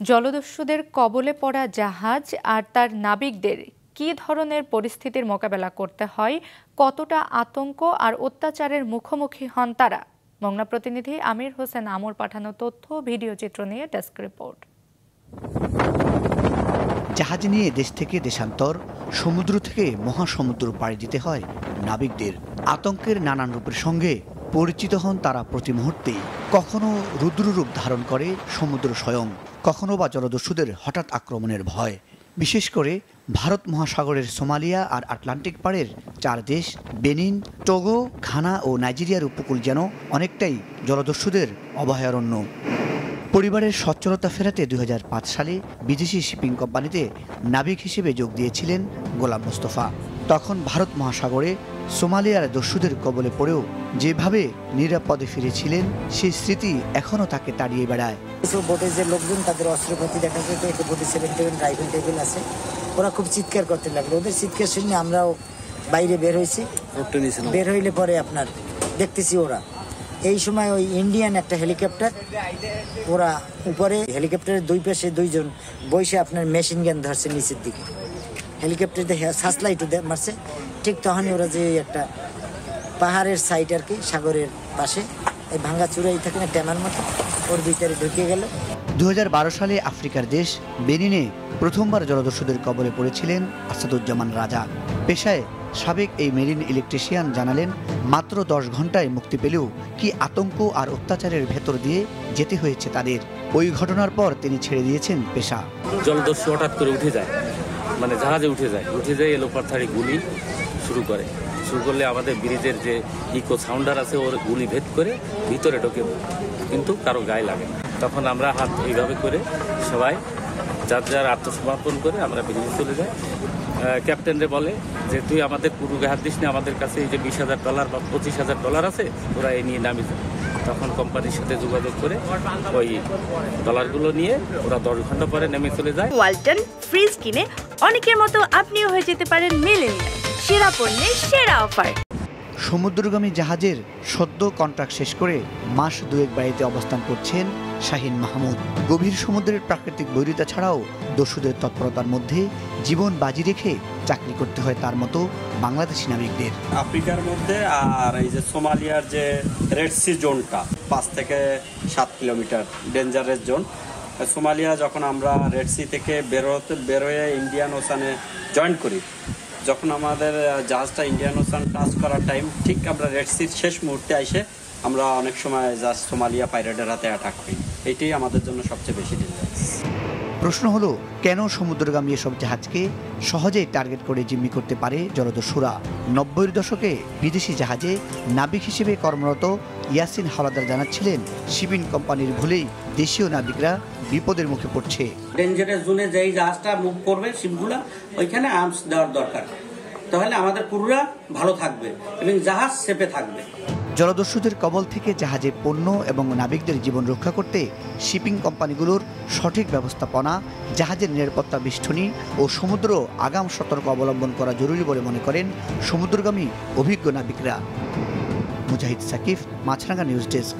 জলদস্যুদের কবলে পড়া জাহাজ আর তার নাবিকদের কী ধরনের পরিস্থিতির মোকাবেলা করতে হয়, কতটা আতঙ্ক আর অত্যাচারের মুখোমুখি হন তারা। মংলা প্রতিনিধি আমির হোসেন আমর পাঠানো তথ্য ভিডিও চিত্র নিয়ে ডেস্ক রিপোর্ট। জাহাজ নিয়ে দেশ থেকে দেশান্তর, সমুদ্র থেকে মহাসমুদ্র পাড়ি দিতে হয় নাবিকদের। আতঙ্কের নানান রূপের সঙ্গে পরিচিত হন তারা প্রতি মুহূর্তেই। কখনো রুদ্ররূপ ধারণ করে সমুদ্র স্বয়ং, কখনো বা জলদস্যুদের হঠাৎ আক্রমণের ভয়। বিশেষ করে ভারত মহাসাগরের সোমালিয়া আর আটলান্টিক পাড়ের 4 দেশ বেনিন, টোগো, ঘানা ও নাইজেরিয়ার উপকূল যেন অনেকটাই জলদস্যুদের অভয়ারণ্য। পরিবারের সচ্ছলতা ফেরাতে 2005 সালে বিদেশি শিপিং কোম্পানিতে নাবিক হিসেবে যোগ দিয়েছিলেন গোলাম মোস্তফা। তখন ভারত মহাসাগরে সোমালিয়ার দস্যুদের কবলে পড়েও যেভাবে নিরাপদে ফিরেছিলেন, সেই স্মৃতি এখনও তাকে তাড়িয়ে বেড়ায়। বোটে যে লোকজন, তাদের অস্ত্রপাতি দেখা যেত, একটা বোটে 7 রাইফেল টেবিল আছে, ওরা খুব চিৎকার করতে লাগলো। ওদের চিৎকার শুনে আমরাও বাইরে বের হয়েছি। বের হইলে পরে আপনার দেখতেছি ওরা এই সময় ওই ইন্ডিয়ান একটা হেলিকপ্টার, ওরা উপরে হেলিকপ্টারের 2 পাশে 2 জন বসে আপনার মেশিন গান ধরছে নিচের দিকে। হেলিকপ্টার দেখে সাসলাইট মারছে। ঠিক তখনই ওরা যে একটা পাহাড়ের সাইড আর কি, সাগরের পাশে এই ভাঙ্গা চূড়াই থাকে না ট্যামার মতো, ওর ভিতরে ঢুকে গেল। 2012 সালে আফ্রিকার দেশ বেনিনে প্রথমবার জলদস্যুদের কবলে পড়েছিলেন আসাদুজ্জামান রাজা। পেশায় সাবেক এই মেরিন ইলেকট্রিশিয়ান জানালেন, মাত্র 10 ঘন্টায় মুক্তি পেলেও কি আতঙ্ক আর অত্যাচারের ভেতর দিয়ে যেতে হয়েছে তাদের। ওই ঘটনার পর তিনি ছেড়ে দিয়েছেন পেশা। জলদস্যু হঠাৎ করে উঠে যায়, মানে জাহাজে উঠে যায় এলোপাথারি গুলি শুরু করলে আমাদের ব্রিজের যে ইকো সাউন্ডার আছে ওর গুলি ভেদ করে ভিতরে ঢোকে, কিন্তু কারো গায়ে লাগে না। তখন আমরা হাত এইভাবে করে সবাই যার আত্মসমর্পণ করে আমরা ব্রিজে চলে যাই। ক্যাপ্টেনরে বলে যে তুই আমাদের পুরো গায়ে হাত দিস না, আমাদের কাছে এই যে $20,000 বা $25,000 আছে, ওরা এই নিয়ে নামি যায়। তখন কোম্পানির সাথে যোগাযোগ করে ওই ডলারগুলো নিয়ে ওরা 10 ঘন্টা পরে নেমে চলে যায়। ওয়ালটন ফ্রিজ কিনে অনেকের মতো আপনিও হয়ে যেতে পারেন মিলেনিয়াল। সেরা পণ্যের সেরা অফার। সমুদ্রগামী জাহাজের সদ্য কন্ট্রাক্ট শেষ করে মাস 2 বাড়িতে অবস্থান করছেন শাহিন মাহমুদ। গভীর সমুদ্রের প্রাকৃতিক বৈরিতা ছাড়াও দস্যুদের তৎপরতার মধ্যে জীবন বাজি রেখে চাকরি করতে হয় তার মতো বাংলাদেশি নাবিকদের। আফ্রিকার মধ্যে আর এই যে সোমালিয়ার যে রেড সি জোনটা 5 থেকে 7 কিলোমিটার ডেঞ্জারেস জোন। সোমালিয়া যখন আমরা রেড সি থেকে বেরোয়ে ইন্ডিয়ান ওশানে জয়েন করি, যখন আমাদের জাহাজটা ইন্ডিয়ান ওশান টাচ করার টাইম, ঠিক আমরা রেড সির শেষ মুহূর্তে এসে আমরা অনেক সময় জাহাজ সোমালিয়া পাইরেটের হাতে অ্যাটাক করি। এইটাই আমাদের জন্য সবচেয়ে বেশি ডেঞ্জারাস। প্রশ্ন হলো, কেন সমুদ্রগামী এসব জাহাজকে সহজেই টার্গেট করে জিম্মি করতে পারে জলদস্যুরা? 90-এর দশকে বিদেশি জাহাজে নাবিক হিসেবে কর্মরত ইয়াসিন হাওলাদার জানাচ্ছিলেন, শিপিং কোম্পানির ভুলেই দেশীয় নাবিকরা বিপদের মুখে পড়ছে। ডেঞ্জারাস জোনে যেই জাহাজটা মুভ করবে শিপগুলা, ওইখানে আর্মস দেওয়ার দরকার, তাহলে আমাদের ক্রুরা ভালো থাকবে এবং জাহাজ সেফে থাকবে। জলদস্যুদের কবল থেকে জাহাজে পণ্য এবং নাবিকদের জীবন রক্ষা করতে শিপিং কোম্পানিগুলোর সঠিক ব্যবস্থাপনা, জাহাজের নিরাপত্তা বেষ্টনী ও সমুদ্র আগাম সতর্ক অবলম্বন করা জরুরি বলে মনে করেন সমুদ্রগামী অভিজ্ঞ নাবিকরা। মুজাহিদ সাকিব, মাছরাঙ্গা নিউজ ডেস্ক।